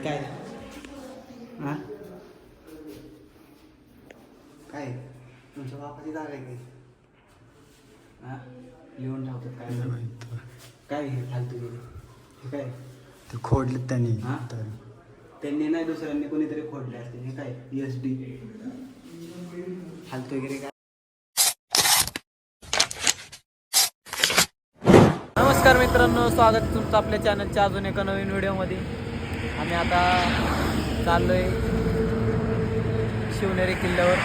काय हा काय तुमच्या बापाची जागा आहे काय हा लिहून ठेवतात काय काय हे फालतू गेले हे काय ते खोडले त्यांनी हा तर त्यांनी नाही दुसऱ्यांनी कोणीतरी खोडले असते हे काय ESD फालतू वगैरे काय. नमस्कार मित्रांनो, स्वागत आहे तुमचं आपल्या चॅनलच्या अजून एका नवीन व्हिडिओमध्ये. आम्ही आता चाललो आहे शिवनेरी किल्ल्यावर.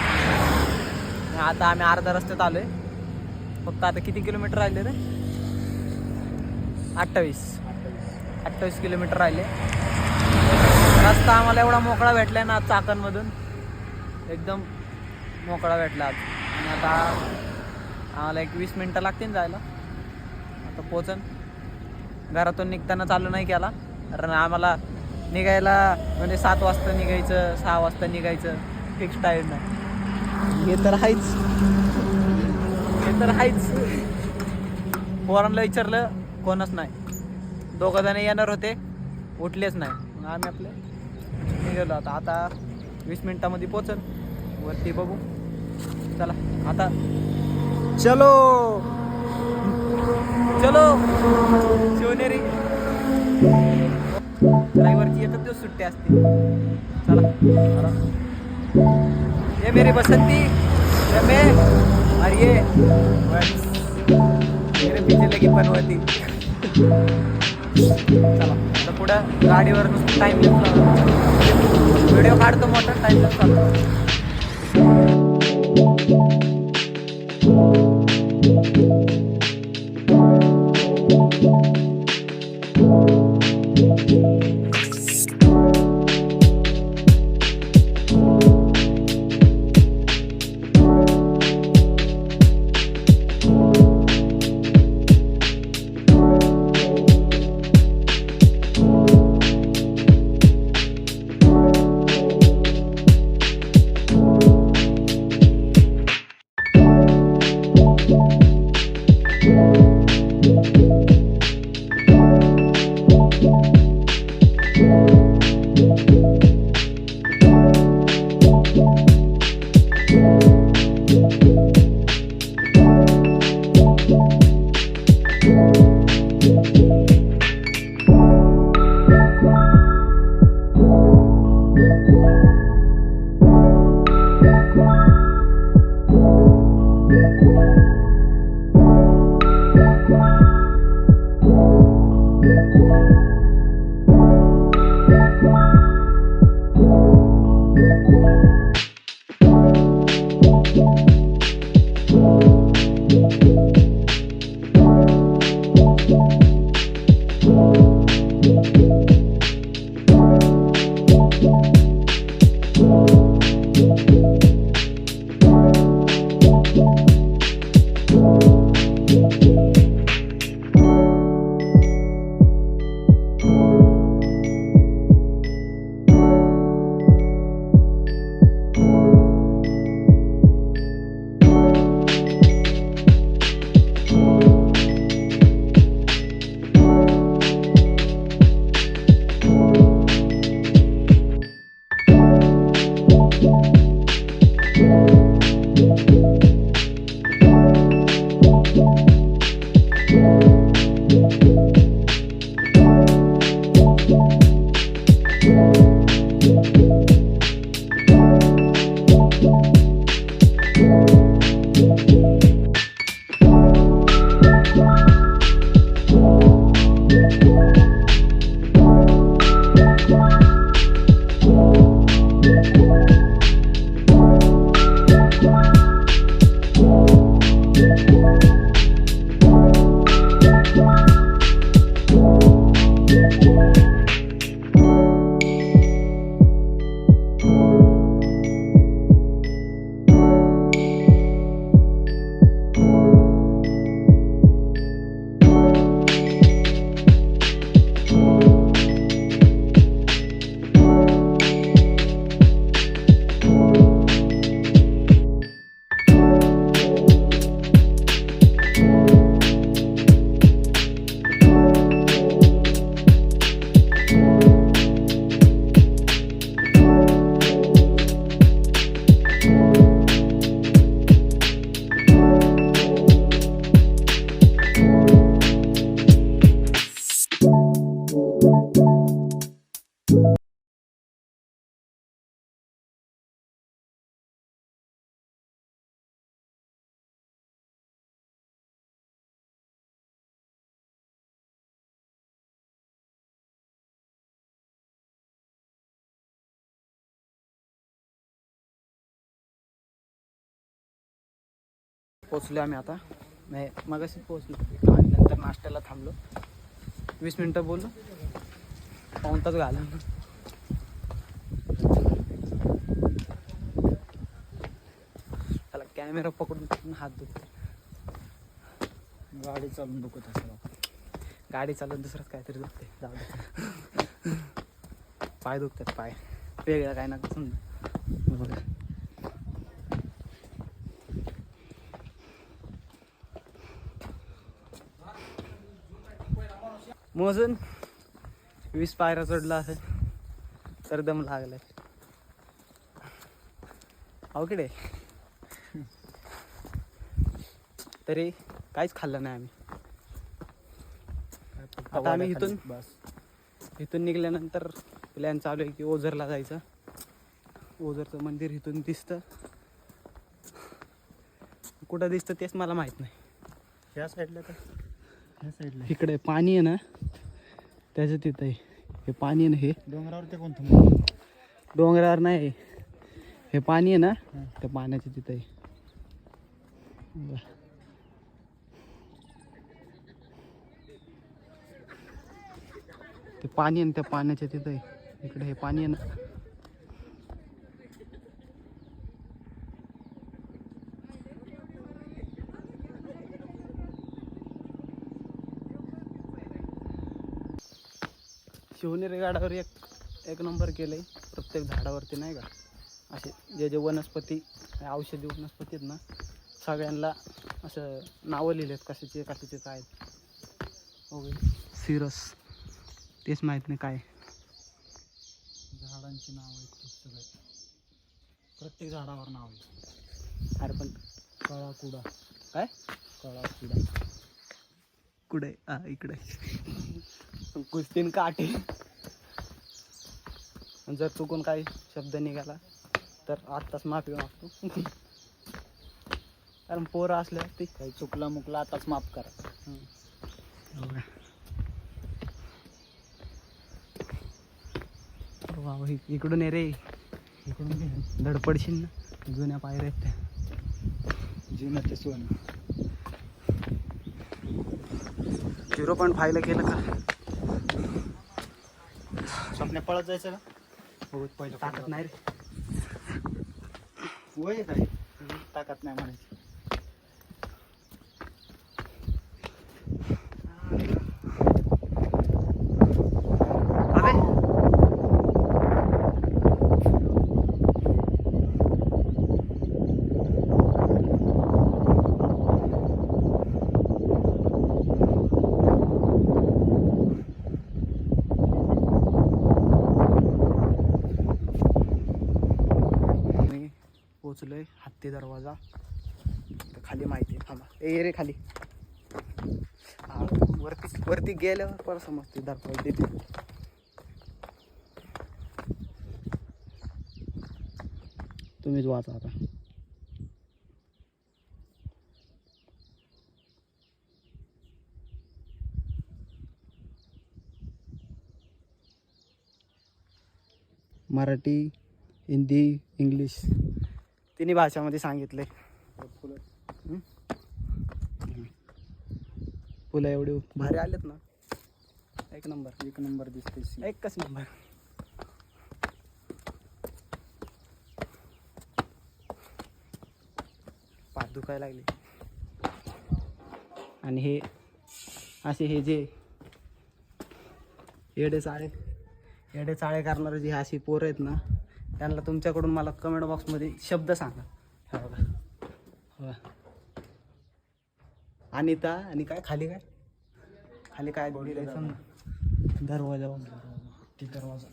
आता आम्ही अर्धा रस्त्यात आलो आहे. फक्त आता किती किलोमीटर राहिले रे? 28 किलोमीटर राहिले. रस्ता आम्हाला एवढा मोकळा भेटला ना चाकणमधून, एकदम मोकळा भेटला आज. आणि आता आम्हाला 20 मिनटं लागतील जायला. आता पोचन घरातून निघताना चालू नाही केला, कारण आम्हाला निघायला म्हणजे 7 वाजता निघायचं, 6 वाजता निघायचं, फिक्स टाईम नाही. हे तर आहेच. पोरांना विचारलं कोणच नाही. 2 जण येणार होते, उठलेच नाही. मग आम्ही आपले निघालो. आता 20 मिनटामध्ये पोचन वरती, बघू. चला आता चलो शिवनेरी. ड्रायव्हरची एकच दिवस सुट्टी असते. चला ये मेरी बसंती, ये मेरे पीछे लगी पनवती. चला आता पुढं गाडीवर नुसतं टाइमलेस व्हिडिओ काढतो, मोठा टाइमलेस चालतो. पोचलो आम्ही आता. नाही मगाशी पोचलो आणि नंतर नाश्त्याला थांबलो. 20 मिनटं बोललो, पाऊण तास घालून. त्याला कॅमेरा पकडून हात दुखतो. गाडी चालून दुखत असेल. गाडी चालवून दुसरंच काहीतरी दुखते. जाऊ दे. पाय दुखतात पाय, वेगळं काय नका समजा. बघा मोजून 20 पायऱ्या चढला असेल तर दम लागलाय. अवघड आहे. तरी काहीच खाल्लं नाही आम्ही. आता आम्ही इथून निघाल्यानंतर प्लॅन चालू आहे की ओझरला जायचं. ओझरचं मंदिर इथून दिसतं. कुठं दिसतं तेच मला माहीत नाही. ह्या साईडला का ह्या साईडला इकडे पाणी आहे ना, त्याचं तिथं आहे. हे पाणी आहे ना, हे डोंगरावर ते कोणतं डोंगरावर नाही, हे पाणी आहे ना, त्या पाण्याच्या तिथं आहे. ते पाणी आहे ना, त्या पाण्याच्या तिथं आहे. इकडे हे पाणी आहे ना, शिवनेरी गडावर एक नंबर केलंय. प्रत्येक झाडावरती नाही का असे जे वनस्पती, औषधी वनस्पती आहेत ना, सगळ्यांना असं नावं लिहिलेत कशाचे कशाचे काय. ओके, सिरस तेच माहीत नाही काय. झाडांची नाव आहेत सगळे. प्रत्येक झाडावर नाव आहे. अरे पण काळा कुडा, काय काळा कुडा कुठे इकडे कुस्तीन काटे. जर चुकून काही शब्द निघाला तर आत्ताच माफी मागतो. कारण पोरं असल्यावरती काही चुकला मुकला आताच माफ करा. इकडून ये रे, इकडून घे. धडपडशील ना. जुन्या पायऱ्या आहेत त्या. जीवनाचे सोन. 0.5 ला केलं का? स्वप्न पळत जायचं का? हो, पहिलं ताकद नाही रे. वय काय ताकद नाही म्हणायची. अबे पोचलोय हत्ती दरवाजा. तर खाली माहिती आहे, थांबा. ए रे खाली. वरती गेल्यावर परत समजते दरवाजा तिथे. तुम्हीच वाचा आता. मराठी, हिंदी, इंग्लिश तिन्ही भाषामध्ये सांगितलंय. फुलं एवढे भारी आलेत ना, एक नंबर दिसते. एकच नंबर. पाठ दुखायला लागले. आणि हे असे हे जे येडे चाळे करणारे जे अशी पोरं आहेत ना, त्यांना तुमच्याकडून मला कमेंट बॉक्समध्ये शब्द सांगा. हा बघा, बघा. अनिता आणि काय खाली काय दरवाजा. ती दरवाजा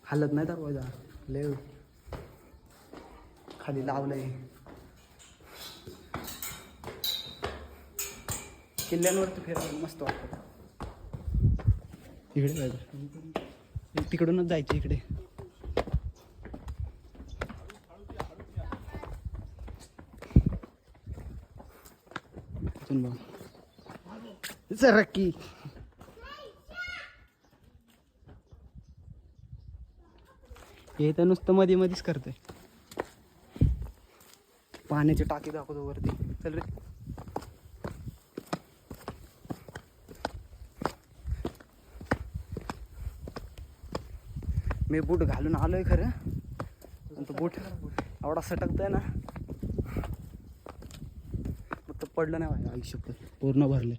हलत नाही दरवाजा. लय खाली लावलंय. किल्ल्यांवरती फिरायला मस्त वाटतं. इकडे जायचं, तिकडूनच जायचं इकडे. सरकी हे तर नुसतं मध्ये मध्येच करतोय. पाण्याची टाकी दाखवतो वरती. चल रे. मी बूट घालून आलोय खरं, पण तो बूट एवढा सटकतोय ना, मग तो पडलं नाही माझ्या आयुष्यात. पूर्ण भरले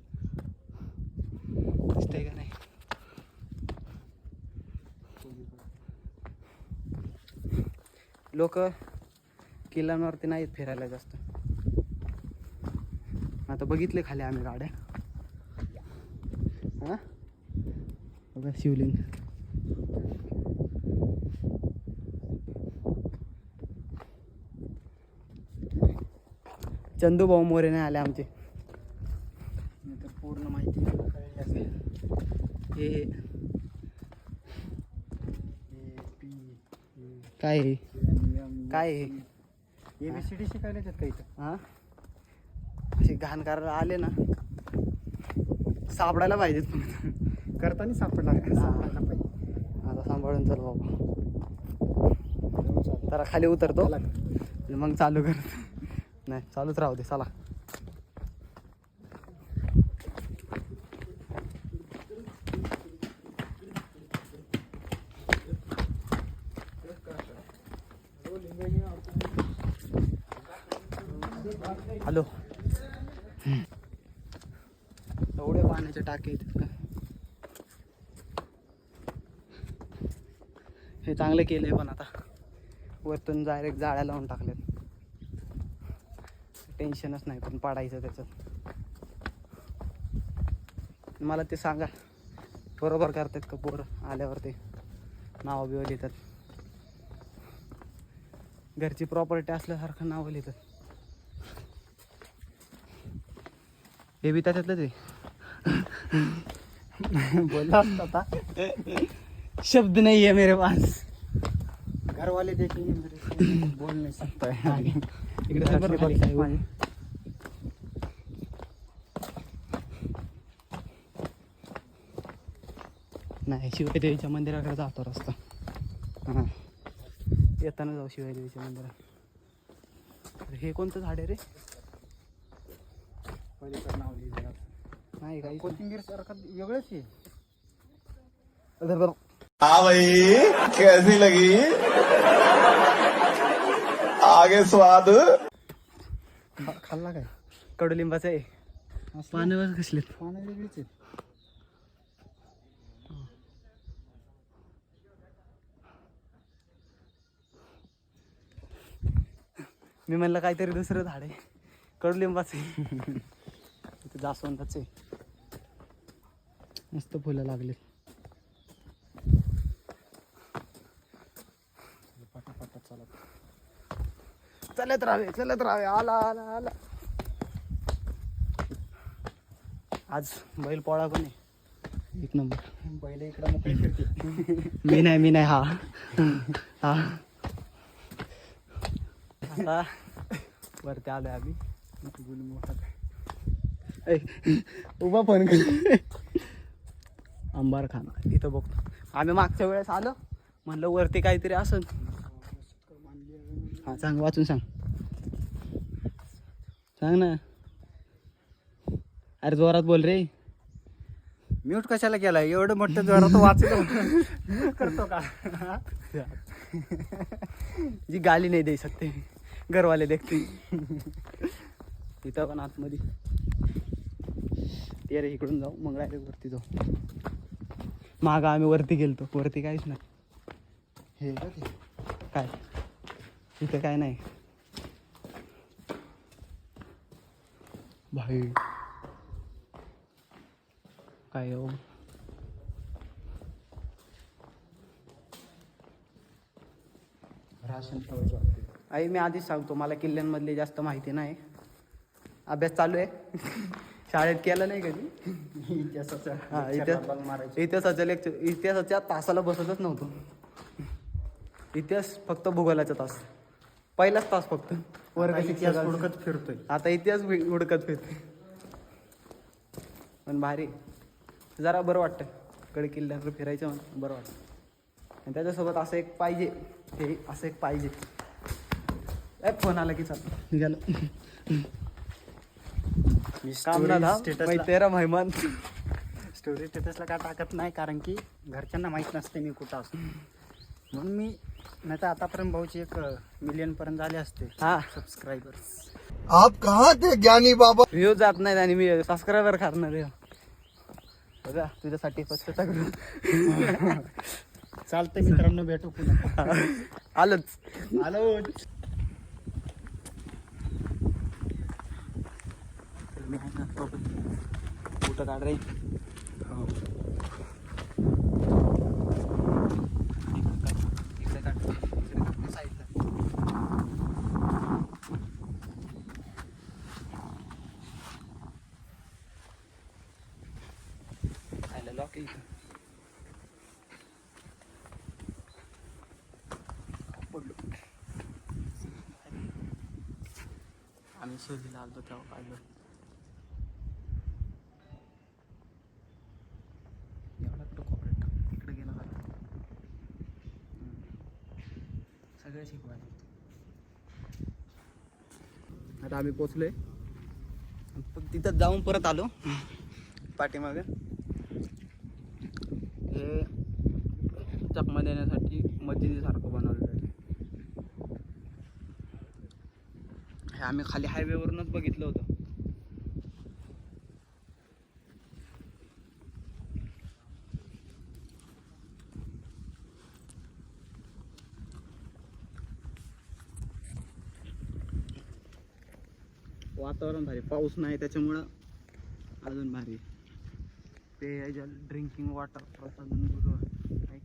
दिसतंय का नाही. लोक किल्ल्यांवरती नाहीत फिरायला जास्त. आता बघितले खाली आम्ही गाड्या. हा बघा शिवलिंग. चंदू भाऊ मोरे नाही आले आमचे. तर पूर्ण माहिती कळली असेल. हे काय आहे? काय आहे? ABCD शिकायला येतात का इथं? हां असे घाण करायला आले ना, सापडायला पाहिजेत. करताना सापडायला पाहिजे. आता सांभाळून चल बाबा. जरा खाली उतरतो आणि मग चालू कर. नाही चालूच राहू दे. चला. हॅलो. एवढे पाण्याचे टाके आहेत का? हे चांगलं केलंय, पण आता वरतून डायरेक्ट जाळ्या लावून टाकल्यात. टेन्शनच नाही पण पाडायचं त्याचं. मला ते सांगा, बरोबर करतात का पोरं आल्यावर? ते नावं बिवं लिहितात. घरची प्रॉपर्टी असल्यासारखं नावं लिहितात. हे बी त्याच्यातलंच आहे. बोलला असता शब्द नहीं है मेरे पास. घर वाले देखेंगे मेरे से, बोल नहीं सकता है. इकडे सरकार खाली काय हो? नाही, शिवाजीदेवीच्या मंदिराकडे जातो रस्ता. हां येताना जाऊ शिवाजीदेवीच्या मंदिरात. हे कोणतं झाड आहे रे? पलीकडे नाव लिहिलं. नाही काही. कोथिंबीर सारखं वेगळंच आहे. हाँ भाई कैसी लगी आगे स्वाद. खाल्ला काय? कडुलिंबाचं आहे. पानं कसले? पानं वेगळीच आहेत. मी म्हणलं काहीतरी दुसरं झाड आहे. कडुलिंबाचं आहे. इथे जास्वंदाचं आहे. मस्त फुलं लागले. पटापटा चालत. चलत राहावे. आला आला आला. आज बैल पोळा पण आहे. एक नंबर. बैल इकडे मोकळी फिरते. मी नाही. हा हा आता वरती आलोय आम्ही. गुल मोठा उभा फोन कर. अंबारखाना इथं बघतो आम्ही. मागच्या वेळेस आलो, म्हणलं वरती काहीतरी असन. हा सांग, वाचून सांग ना. अरे जोरात बोल रे. म्यूट कशाला केला? एवढं मोठं जोरात वाचलं करतो का? जी गाली नाही दे सकते, घरवाले देखते. तिथं पण आतमध्ये ते रे. इकडून जाऊ मग डायरेक्ट वरती जाऊ. मागं आम्ही वरती गेलतो, वरती काहीच नाही. हे का ते? काय इथं काय नाही भाई. काय हो? राशन ठेवायचं वाटतं. आई मी आधीच सांगतो, मला किल्ल्यांमधली जास्त माहिती नाही. अभ्यास चालू आहे. शाळेत केलं नाही कधी. इतिहासाचं हा मारायचं. इतिहासाच्या तासाला बसतच नव्हतो. इतिहास फक्त भूगोलाचा तास, पहिलाच तास फक्त. वर्ग इतिहास शिक्षक हुडकत फिरतोय. आता इतिहास हुडकत फिरते. पण भारी, जरा बरं वाटतं. कडे किल्ल्यावर फिरायचं बरं वाटतं. आणि त्याच्यासोबत असं एक पाहिजे हे असं एक पाहिजे. फोन आला की चालतो निघालो. काम ना धाम, मैं तेरा मेहमान. स्टोरी स्टेटसला काय टाकत नाही, कारण की घरच्यांना माहीत नसते मी कुठं असतो म्हणून. मी नाही तर आतापर्यंत भाऊची 1,000,000 पर्यंत झाले असते हा, सबस्क्रायबर्स. आप कहाँ थे ज्ञानी बाबा? व्ह्यू जात नाही आणि मी सबस्क्रायबर करणार आहे. बघा तुझ्यासाठी स्वच्छता करून चालतंय मित्रांनो, भेटू पुन्हा. आलोच. हॅलो. फोटो काढ रे. लॉक आहे आम्ही सहलीला आलतो तेव्हा काढलो. एवढा कुठं कॉपरेट इकडे गेला होता. सगळं शिकवायला. आता आम्ही पोचलोय. तिथं जाऊन परत आलो पाठीमागे. हे चकमा देण्यासाठी मस्जिदीसारखं बनवलेलं आहे. हे आम्ही खाली हायवेवरूनच बघितलं होतं. वातावरण भारी, पाऊस नाही त्याच्यामुळं अजून भारी. पेयजल ड्रिंकिंग वॉटर प्रसाधन गृह आहे.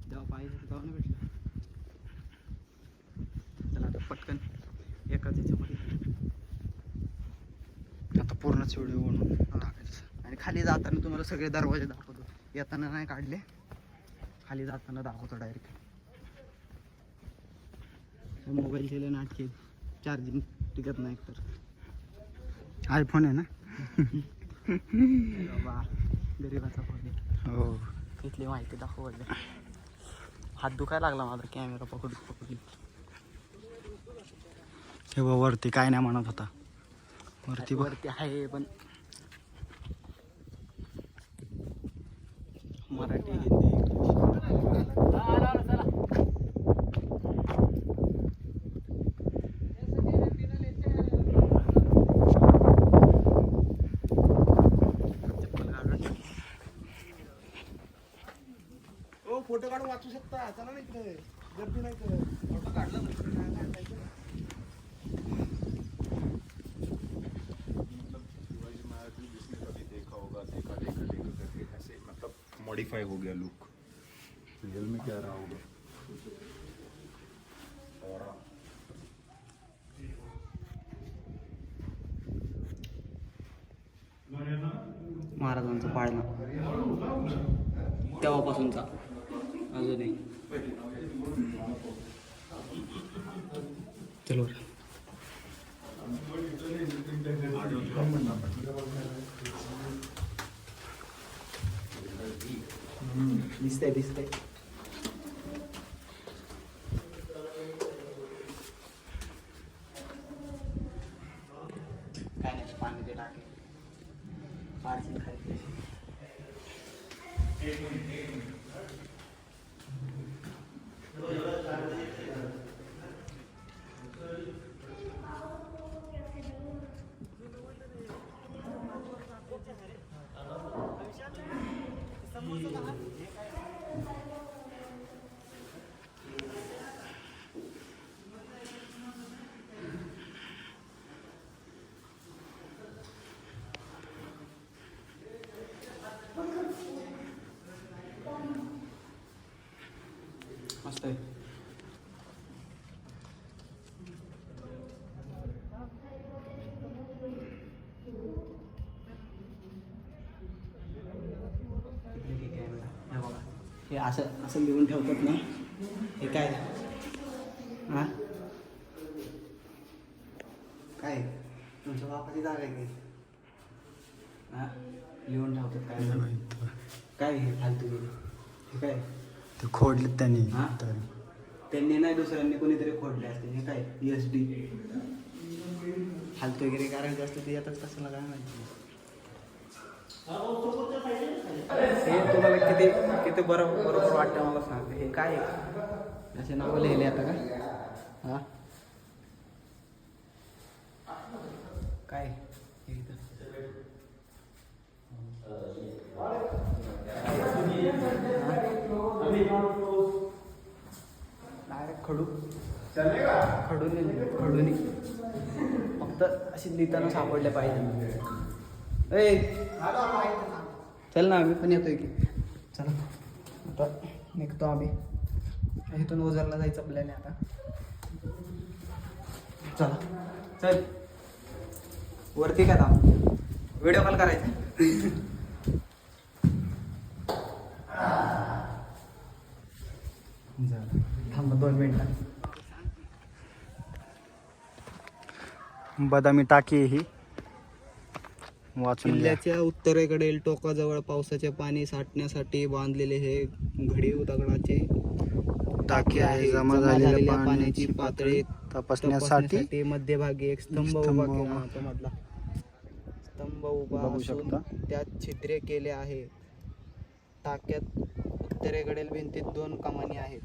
जेव्हा पाहिजे तेव्हा नाही भेटलं. चला आता पटकन एकाच याच्यामध्ये आता पूर्णच व्हिडिओ बनवून टाकायचं. आणि खाली जाताना तुम्हाला सगळे दरवाजे दाखवतो. येताना नाही काढले, खाली जाताना दाखवतो डायरेक्ट. मोबाईल केले नाटके, चार्जिंग टिकत नाही तर. आयफोन आहे ना. बाबा गरीबाचा फोन. हो. इथली माहिती दाखवली. हात दुखायला लागला माझा कॅमेरा पकडून. हे बघ वरती काय नाही म्हणत होता. वरती बघ. वरती आहे पण मराठी, हिंदी, फोटो काढून वाचू शकता. चला ना इकडे, गर्दी नाही तर फोटो काढला मॉडिफाई हो गया लुक. रियल में क्या रहा होगा? महाराजांचा पाळणा तेव्हापासूनचा अजूनही. चलो दिसतंय. काय नाही, पाणी ते टाके पार्किंग खायचे. मस्त आहे. हे असं लिहून ठेवतात ना. हे काय हा काय तुमच्या बापाची जागा आहे की लिहून ठेवतात काय काय हे फालतू गेले. हे काय ते खोडले त्यांनी हा? तर त्यांनी नाही दुसऱ्यांनी कोणीतरी खोडले असते. हे काय ESD हालत वगैरे करायचं असतं ते येतात कसला काय माहिती. हे तुम्हाला किती किती बरोबर वाटतं मला सांग. हे काय आहे? असे नावं लिहिले आता का? हा काय हे इथं. डायरेक्ट खडूनी फक्त अशी लिहिताना सापडले पाहिजे. चल ना आम्ही पण येतोय की. चला आता निघतो आम्ही. इथून ओझरला जायचं प्लॅन आहे आता. चला चल वरती काय थांब व्हिडिओ कॉल करायचा. थांब 2 मिनिटं. बदामी टाकी ही वाचून घ्या. किल्ल्याच्या उत्तरेकडील टोकाजवळ पावसाचे पाणी साठण्यासाठी बांधलेले हे घडीव दगडाचे टाकी आहे. जमा झालेल्या पाण्याची पातळी तपासण्यासाठी मध्यभागी एक स्तंभ स्तंभ उभा केला उभा. होता मधला. स्तंभ उभा बघू असून शकता. त्यात छिद्रे केले आहे. टाक्यात उत्तरेकडील भिंतीत 2 कमानी आहेत.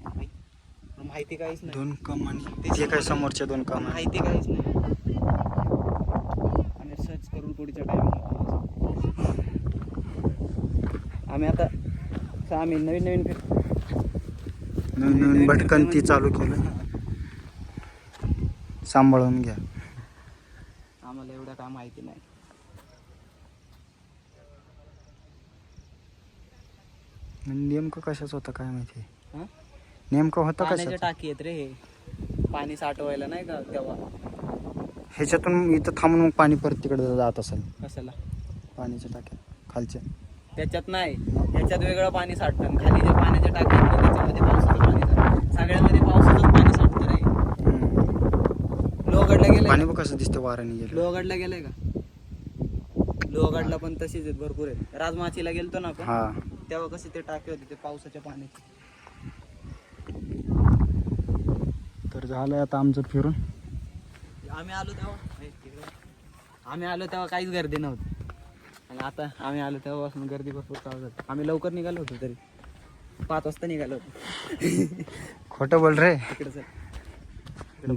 माहिती काहीच नाही. 2 कमानी जे काय समोरच्या 2 कमानी माहिती काहीच नाही. आम्ही सर्च करून पुढच्या टाइम आम्ही आता आम्ही नवीन नवीन भटकंती चालू केलं. सांभाळून घ्या. आम्हाला एवढं काय माहिती नाही. नेमकं कशाच होतं काय माहिती. हा? नेमकं होतं पाण्याच्या कशाचं. टाकी आहेत रे हे. पाणी साठवायला नाही का तेव्हा. ह्याच्यातून इथं थांबून मग पाणी परत तिकडे जात असेल. कशाला पाण्याच्या टाक्यात खालच्या. त्याच्यात नाही. ह्याच्यात वेगळं पाणी साठतं. खाली जे पाण्याच्या टाकी आहेत ना, त्याच्यामध्ये पावसाचं पाणी साठतं. सगळ्यामध्ये पावसाचंच पाणी साठतं रे. लोहगडला गेलंय पाणी बघ कसं दिसतं वाऱ्याने गेलं. लोहगडला गेलंय का? लोहगडला पण तशीच आहेत भरपूर आहेत. राजमाचीला गेलतो ना आपण हा तेव्हा कसे ते टाके होते ते पावसाच्या पाण्याचे. तर झालंय आता आमचं फिरून. आम्ही आलो तेव्हा काहीच गर्दी नव्हती. आणि आता आम्ही आलो तेव्हापासून गर्दी भरपूर चालू झाली. आम्ही लवकर निघालो होतो तरी 5 वाजता निघालो होतो. खोटं बोल रे. तिकडे चल.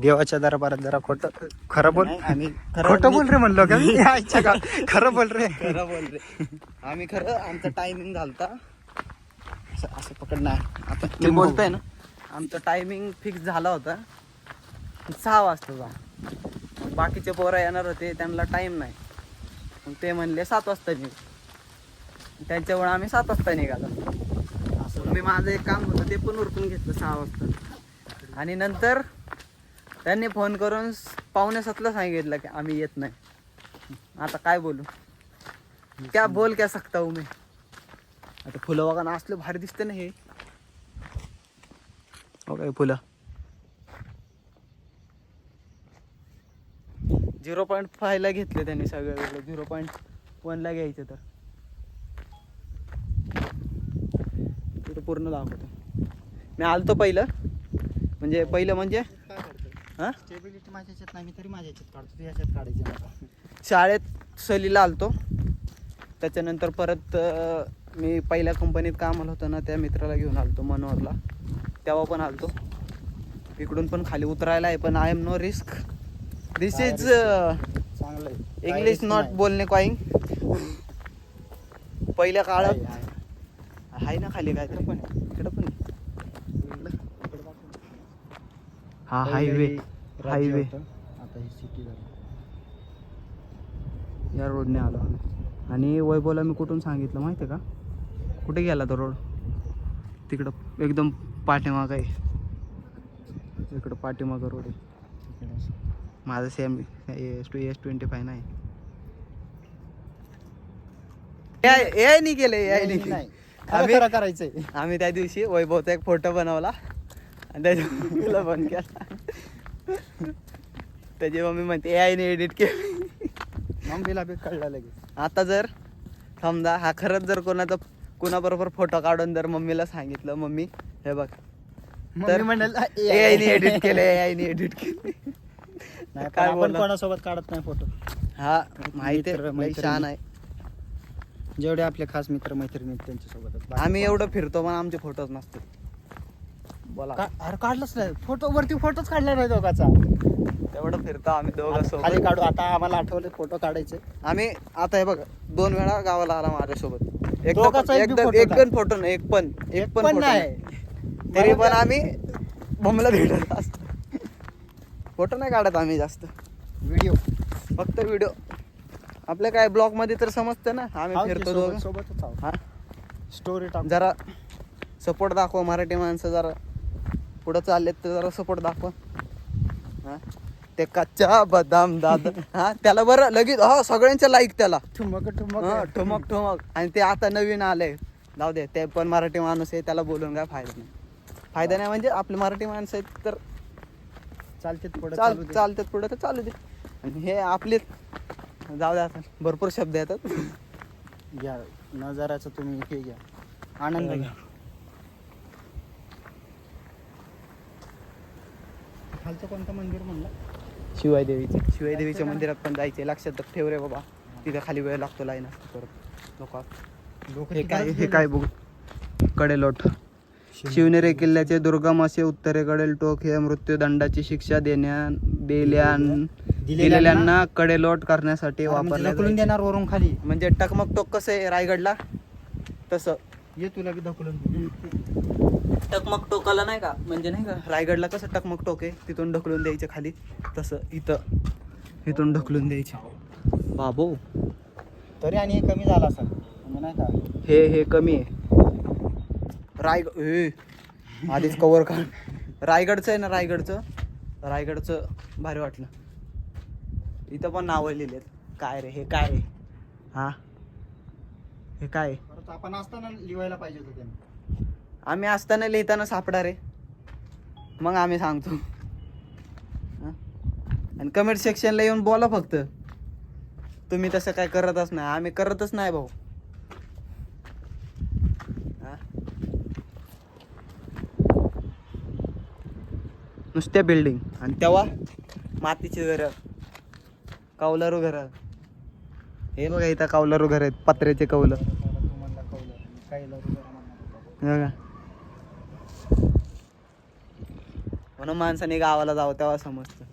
देवाच्या दरबारात जरा खोटं खरं बोल. नाही, आम्ही खोटं बोल रे म्हणलो का मी. आईच्या का खरं बोल रे. खरं बोल रे. आम्ही खरं आमचा टायमिंग झालता असं पकडणार. आता मी बोलतोय ना आमचा टायमिंग फिक्स झाला होता 6 वाजता. बाकीचे पोरं येणार होते त्यांना टाइम नाही. मग ते म्हणले 7 वाजता निघ. त्यांच्यामुळे आम्ही 7 वाजता निघालो. असं मी माझं एक काम होतं ते पण उरकून घेतलं 6 वाजता. आणि नंतर त्यांनी फोन करून 6:45ला सांगितलं की आम्ही येत नाही. आता काय बोलू. क्या बोल क्या सकता हूँ मैं. आता फुलं बघा ना असलं भारी दिसतं ना हे. ओके फुलं 0.5 ला घेतले त्यांनी सगळं वेगळं. 0.1 ला घ्यायचं तर तिथं पूर्ण दाखवतो. मी आलतो पहिलं म्हणजे हां स्टेबिलिटी माझ्या ह्याच्यात नाही. मी तरी माझ्या ह्याच्यात काढतो. तू ह्याच्यात काढायची मला. शाळेत सहलीला आलतो. त्याच्यानंतर परत मी पहिल्या कंपनीत कामाला होतो ना त्या मित्राला घेऊन आलतो मनोहरला. तेव्हा पण आलतो. इकडून पण खाली उतरायला आहे पण I am no risk. This is चांगलं आहे. इंग्लिश नॉट बोलणे क्वाईंग. पहिल्या काळात आहे ना खाली काय पण इकडं पण हा हायवे आता ही सिटी झाली. या रोडने आलो आम्ही. आणि वैभवला मी कुठून सांगितलं माहिती आहे का. कुठे गेला तो रोड. तिकडं एकदम पाठीमागं आहे. इकडं पाठीमागं रोड आहे. माझं सेम S25 नाही. ए नाही केलं नाही आम्ही खरं करायचंय. आम्ही त्या दिवशी वैभवचा एक फोटो बनवला आणि त्याच्या बंद केला. त्याची मम्मी म्हणते AI ने एडिट केलं. मम्मीला बी कळलं लगेच. आता जर समजा हा खरंच जर कोणाबरोबर फोटो काढून जर मम्मीला सांगितलं मम्मी हे बघ मम्मी म्हणाल यायनी एडिट केलंय, यायनी एडिट केले. नाही काय आपण बोलला? कोणासोबत काढत नाही फोटो. हा माहिती मित्र, आहे, लई मैत्रिणी. छान आहे. जेवढे आपले खास मित्र मैत्रिणी आहेत त्यांच्यासोबतच. बाकी आम्ही एवढं फिरतो पण आमचे फोटोज नसते. बोला अरे काढलंच नाही फोटो, वरती फोटोच काढला नाही दोघाचा. तेवढं फिरतो आम्ही दोघं खाली सोबत. काढू आता. आम्हाला आठवले फोटो काढायचे. आम्ही आता हे बघ 2 वेळा गावाला आला माझ्यासोबत. दोघाचा एक बी photo एक नाही. पण फोटो नाही, एक पण पण photo नाही. तरी पण आम्ही बोंबला भेटत असतो. फोटो नाही काढत आम्ही जास्त, व्हिडिओ फक्त व्हिडिओ. आपल्या काय ब्लॉग मध्ये तर समजतं ना आम्ही फिरतो दोघं. सोबतच आहोत. हा स्टोरी टाक. जरा सपोर्ट दाखवा. मराठी माणसं जरा पुढं चाललेत तर जरा सपोर्ट दाखवा. हा ते कच्चा बदाम दादा, हा त्याला बरं लगेच हा सगळ्यांच्या लाईक त्याला. ठुमक ठुमक. हा, ठुमक ठुमक. आणि ते आता नवीन आलंय, जाऊ दे, ते पण मराठी माणूस आहे, त्याला बोलून काय फायदा नाही. फायदा नाही म्हणजे आपले मराठी माणसं आहेत तर चालते पुढे चालतात पुढे तर चालू दे. आणि हे आपले जाऊ दे, आता भरपूर शब्द येतात. घ्या नजाराचं तुम्ही हे घ्या, आनंद घ्या. खालचं कोणतं मंदिर म्हणलं? शिवाय देवीच्या मंदिरात पण जायचे. लक्षात ठेव रे बाबा, तिथे खाली वेळ लागतो, लाईन असते परत. लोक हे काय बघू, कडेलोट. शिवनेरी किल्ल्याचे दुर्गम असे उत्तरेकडील टोक हे मृत्यूदंडाची शिक्षा दिलेल्यांना कडेलोट करण्यासाठी वापरले ढकलून देणार वरून खाली. म्हणजे टकमक टोक कसं आहे रायगडला, तसं ये तुला बी ढकलून. टकमक टोकाला नाही का, म्हणजे नाही का रायगडला कसं टकमक टोक आहे, तिथून ढकलून द्यायचे खाली, तसं इथून ढकलून द्यायचे. बाबो तरी आणि हे कमी झाला असेल म्हणजे नाही का. हे कमी आहे. आधीच कवर का रायगडचं आहे ना, रायगडचं भारी वाटलं. इथं पण नावं लिहिलेत. काय रे हे, काय रे, हा हे काय. आपण असताना लिहायला पाहिजे होतं त्याने. आम्ही असताना लिहिताना सापडा रे, मग आम्ही सांगतो. हा? आणि कमेंट सेक्शनला येऊन बोला फक्त. तुम्ही तसं काय करतच नाही, आम्ही करतच नाही भाऊ. नुसत्या बिल्डिंग, आणि तेव्हा मातीची घरं, कौलारू घरं. हे बघा इथं कौलारू घर आहेत, पत्र्याचे कौलं. बघा. म्हणून माणसाने गावाला जावं तेव्हा समजतं.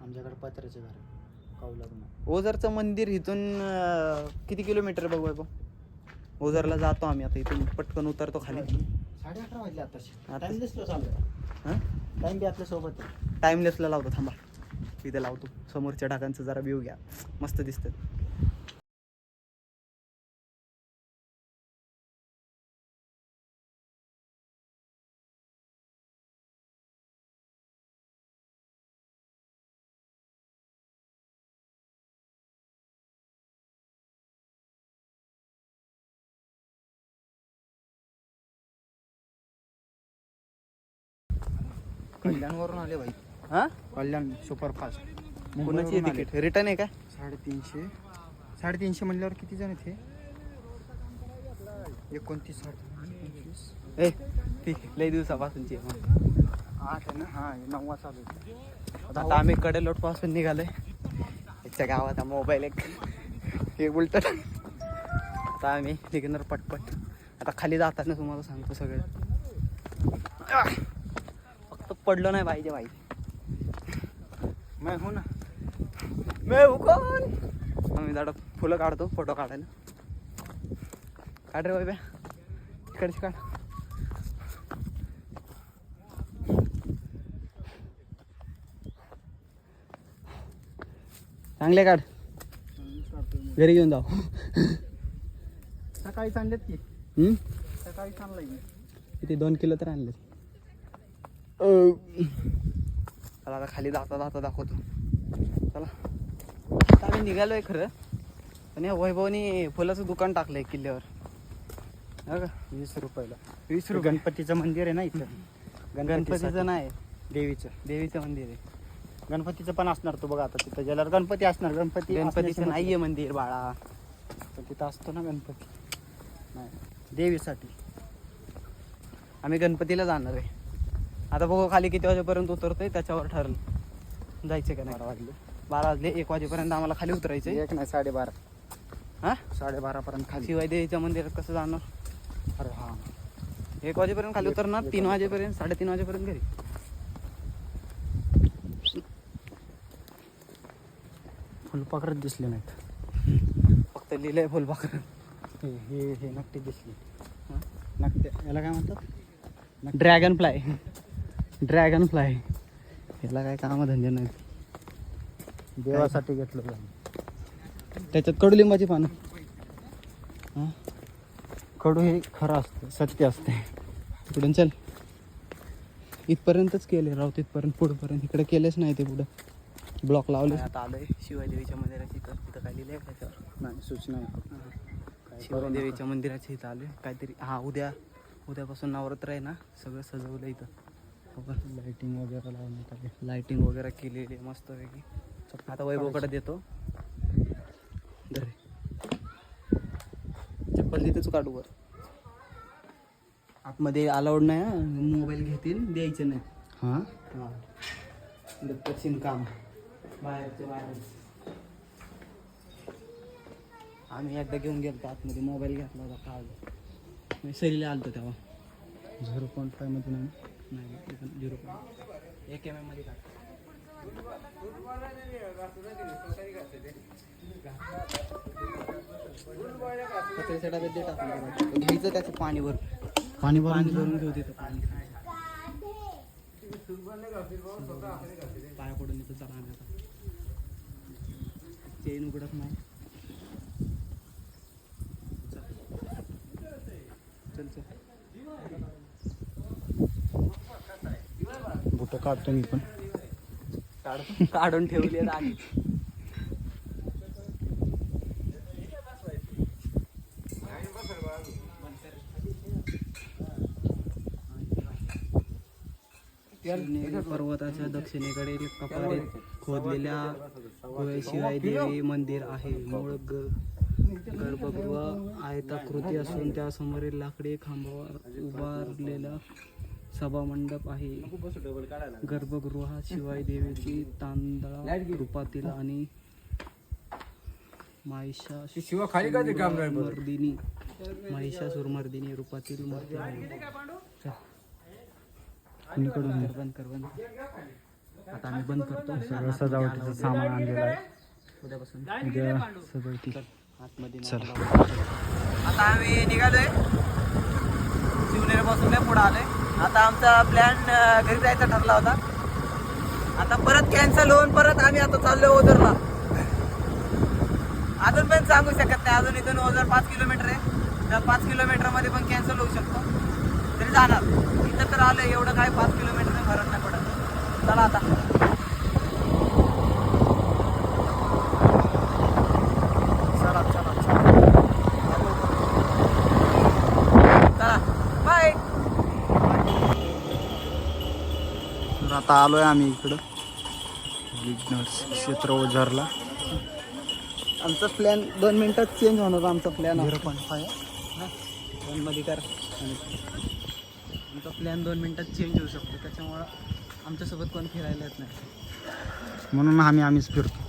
आमच्याकडे पत्र्याचे घर कौलारू. ओझरचं मंदिर इथून किती किलोमीटर बघू बघ. ओझरला जातो आम्ही आता, इथून पटकन उतरतो खाली. 11:30 वाजले आताशी. आता. टाइमलेसला चाललं. हां टाइम बी आपल्या सोबत आहे. टाइमलेसला लावतो, थांबा इथे लावतो. समोरच्या ढगांचं जरा व्ह्यू घ्या, मस्त दिसतं. कल्याणवरून आले भाई. हां कल्याण सुपरफास्ट. कोणाची तिकीट रिटर्न आहे का? 350 म्हणल्यावर किती जण आहेत हे? 29, 25. ए ठीक आहे, लई दिवसापासूनची आहे. 8 आहे ना. हा 9 चालू आहे. आता आम्ही कडेलोट पासून निघालोय. याच्या गावात मोबाईल एक हे उलट. आता आम्ही निघणार पटपट. आता खाली जाताना तुम्हाला सांगतो सगळं. फक्त पडलो नाही पाहिजे भाई. मैं हो ना. मैं कोण. आम्ही झाडं फुलं काढतो फोटो काढायला. काढ रे बाबा, इकडची काढ. चांगले काढ, घरी घेऊन जाऊ. सकाळी आणलेत की. सकाळी आणलंय किती 2 किलो तर आणले. चला आता खाली जाता जाता दाखवतो. चला आता आम्ही निघालोय खरं, पण या वैभवनी फुलाचं दुकान टाकलंय किल्ल्यावर. हो का? 20 रुपयाला. 20 रुपये. गणपतीचं मंदिर आहे ना इथं. गणपतीचं नाही, देवीचं मंदिर आहे. गणपतीचं पण असणार. तो बघा आता तिथं गेल्यावर गणपती असणार. गणपतीचं नाहीये मंदिर बाळा. पण तिथं असतो ना गणपती. नाही देवीसाठी. आम्ही गणपतीला जाणार आहे. आता बघू खाली किती वाजेपर्यंत उतरतोय त्याच्यावर ठरलं जायचं का नाही. 12 वाजले. 12 वाजले, 1 वाजेपर्यंत आम्हाला खाली उतरायचंय. 1 नाही 12:30. हा 12:30 पर्यंत खाली. शिवाय देवीच्या मंदिरात कसं जाणार? अरे हां 1 वाजेपर्यंत खाली उतरणार, 3 वाजेपर्यंत 3:30 वाजेपर्यंत घरी. फुलपाखरच दिसले नाहीत. फक्त लिहिलंय फुलपाखर. हे नकटी दिसली. हां? नकटे याला काय म्हणतात? Dragon fly. ड्रॅगन फ्लाय याला काय कामधंदे नाहीत. देवासाठी घेतलं जाईल. त्याच्यात कडुलिंबाची पानं. हां कडू हे खरं असतं, सत्य असते. पुढून चल. इथपर्यंतच केले राव, तिथपर्यंत पुढपर्यंत इकडे केलेच नाही ते पुढं. ब्लॉक लावले. आता आलोय शिवाय देवीच्या मंदिराची. तिथं काय लिहिलंय त्याच्यावर? नाही सूचना आहे. शिवाय देवीच्या मंदिराच्या इथं आलोय काहीतरी. हा उद्यापासून नवरात्र आहे ना, सगळं सजवलं इथं. लाईटिंग वगैरे लावण्यात आली. लाइटिंग वगैरे केलेली आहे मस्त पैकी. आता वैभवकडे देतो. धर. चप्पल तिथेच काढू वर. आतमध्ये अलाउड नाही हा. मोबाईल घेतील, द्यायचं नाही. हां हां दत्तचिन काम बाहेरचे बाहेर. आम्ही एकदा घेऊन गेलो आतमध्ये, मोबाईल घेतला होता काल. मी सरीला आलतो तेव्हा. 0.5 मध्ये नाही. नाही 1 mm मध्ये काढ. कचऱ्याच्या डब्यात दे टाकून. घ्यायचं त्याचं पाणी भर. पाणी पाणी भरून भरून घेऊ तिथं पाणी. पाया पडून येतं चला आम्ही आता. चेन उघडत नाही. चल चल. बुटं काढतो मी पण. काढून ठेवली आहेत आधी. शिवनेरी पर्वताच्या दक्षिणेकडील कपारीत खोदलेल्या गुहेशिवाय देवी मंदिर आहे. मूळ गर्भगृह आयताकृती असून त्यासमोरील लाकडी खांबावर उभारलेला सभामंडप आहे. गर्भगृहात शिवाय देवीची तांदळा रूपातील आणि महिषासुरमर्दिनी रूपातील मूर्ती आहे. कुणीकडून बंद कर. आता आम्ही बंद करतो. सगळं सजावटीचं सामान आणलेलं आहे. उद्यापासून उद्या सजावटी. आतमध्ये चल. आता आम्ही निघालोय. शिवनेरीपासून पुढे आलोय. आता आमचा प्लॅन घरी जायचा ठरला होता. आता परत कॅन्सल होऊन परत आम्ही आता चाललोय ओझरला. अजून पण सांगू शकत नाही. अजून इथून ओझर 5 किलोमीटर आहे. त्या 5 किलोमीटरमध्ये पण कॅन्सल होऊ शकतो. तरी जाणार. इथं तर आलोय, एवढं काय 5 किलोमीटर फरक नाही पडत. चला आता. चला बाय. तर आता आलोय आम्ही इकडं विघ्नर्स क्षेत्र ओझरला. आमचा प्लॅन 2 मिनिटात चेंज होणार. आमचा प्लॅन 0.5 मध्ये कर. आमचा प्लॅन 2 मिनिटात चेंज होऊ शकतो. त्याच्यामुळं आमच्यासोबत कोण फिरायला येत नाही. म्हणून आम्हीच फिरतो.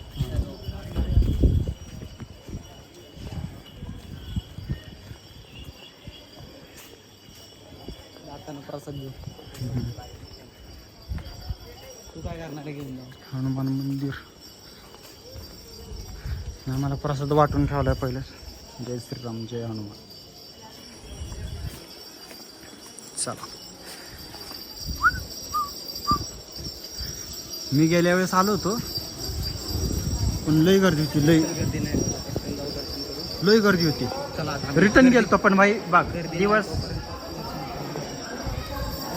जाताना प्रसाद घेऊ. तू काय करणार आहे घेऊन जाऊ? हनुमान मंदिर. आम्हाला प्रसाद वाटून ठेवलाय पहिलेच. जय श्रीराम जय हनुमान. चला. मी गेल्या वेळेस आलो होतो पण लई गर्दी होती. गर्दी नाही. पटकन जाऊ, दर्शन करू. लई गर्दी होती. चला आता. रिटर्न गेलतो पण भाई बाग दिवस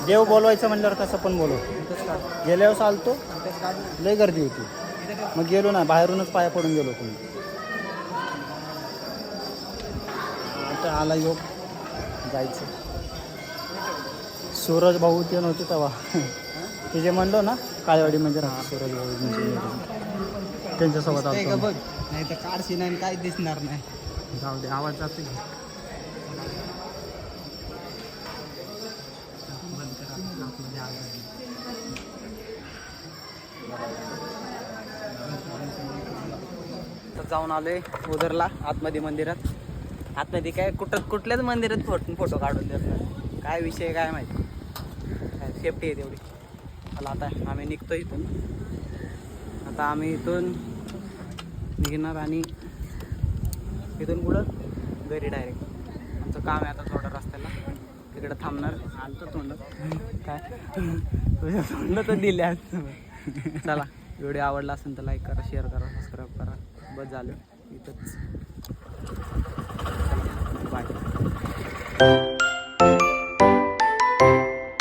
देव बोलवायचं म्हणल्यावर कसं पण बोलव. गेल्या वेळेस आलतो लई गर्दी होती. मग गेलो ना, बाहेरूनच पाया पडून गेलो तुम्ही. आता आला योग जायचं. सूरज भाऊ ते नव्हते तेव्हा. ते जे म्हणलो ना काळेवाडी म्हणजे सूरज भाऊ म्हणजे त्यांच्यासोबत दिसतंय का आलो. बघ, नाही तर काढशी नाही, काय दिसणार नाही. जाऊ दे, आवाज जातो. जाऊन आलोय उदरला आतमध्ये मंदिरात. आतमध्ये काय कुठल्याच मंदिरात फोटो काढून देत नाही. काय विषय काय माहिती, काय सेफ्टी आहे तेवढी. चला आता आम्ही निघतो इथून. आता आम्ही इथून निघणार आणि इथून पुढं घरी डायरेक्ट. आमचं काम आहे आता थोडं रस्त्याला, तिकडं थांबणार. आलतो तोंड. काय तुझ्या तोंड तर दिल्या. चला, व्हिडिओ आवडला असेल तर लाईक करा, शेअर करा, सबस्क्राईब करा. बस झालं इथंच. बाय.